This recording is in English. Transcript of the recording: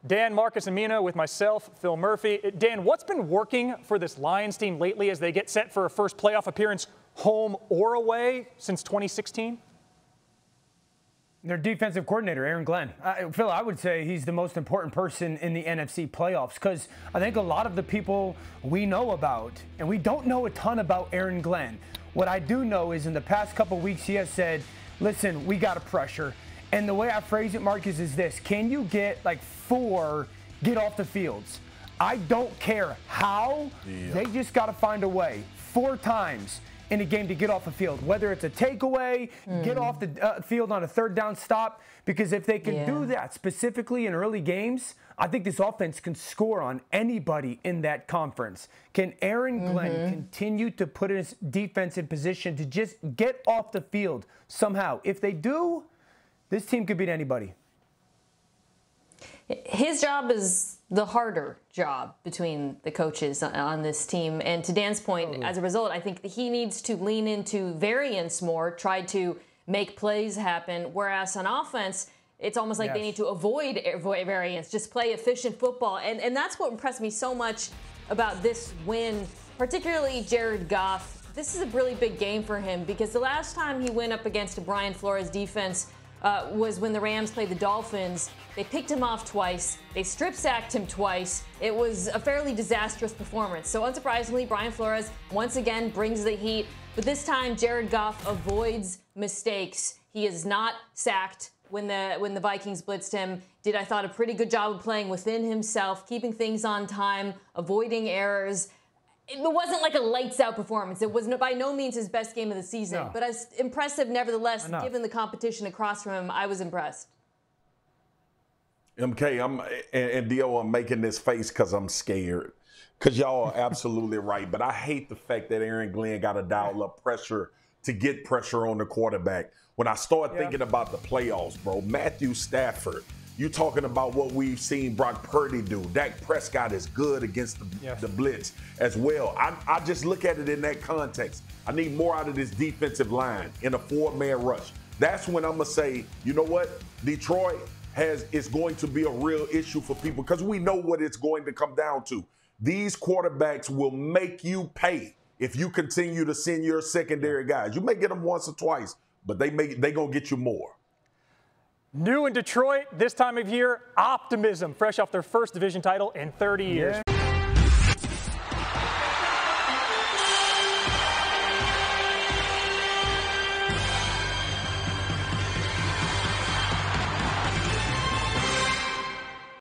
Dan, Marcus, and Mina with myself, Phil Murphy. Dan, what's been working for this Lions team lately as they get set for a first playoff appearance, home or away, since 2016? Their defensive coordinator, Aaron Glenn. Phil, I would say he's the most important person in the NFC playoffs because I think a lot of the people we know about, and we don't know a ton about Aaron Glenn. What I do know is in the past couple weeks he has said, listen, we got to pressure. And the way I phrase it, Marcus, is this. Can you get like 4 get off the fields? I don't care how. Yeah. They just got to find a way 4 times in a game to get off the field, whether it's a takeaway, get off the field on a 3rd down stop, because if they can do that specifically in early games, I think this offense can score on anybody in that conference. Can Aaron Glenn continue to put his defense in position to just get off the field somehow? If they do, this team could beat anybody. His job is the harder job between the coaches on this team. And to Dan's point, as a result, I think he needs to lean into variance more, try to make plays happen. Whereas on offense, it's almost like they need to avoid variance, just play efficient football. And that's what impressed me so much about this win, particularly Jared Goff. This is a really big game for him because the last time he went up against a Brian Flores defense was when the Rams played the Dolphins. They picked him off twice. They strip-sacked him twice. It was a fairly disastrous performance. So unsurprisingly, Brian Flores once again brings the heat. But this time, Jared Goff avoids mistakes. He is not sacked when the Vikings blitzed him. Did, I thought, a pretty good job of playing within himself, keeping things on time, avoiding errors. It wasn't like a lights-out performance. It was by no means his best game of the season. But as impressive, nevertheless, given the competition across from him, I was impressed. MK, and Dio, I'm making this face because I'm scared. Because y'all are absolutely right. But I hate the fact that Aaron Glenn got to dial up pressure to get pressure on the quarterback. When I start thinking about the playoffs, bro, Matthew Stafford, you talking about what we've seen Brock Purdy do. Dak Prescott is good against the blitz as well. I just look at it in that context. I need more out of this defensive line in a 4-man rush. That's when I'm going to say, you know what? Detroit is going to be a real issue for people because we know what it's going to come down to. These quarterbacks will make you pay if you continue to send your secondary guys. You may get them once or twice, but they going to get you more. New in Detroit this time of year, optimism, fresh off their first division title in 30 years.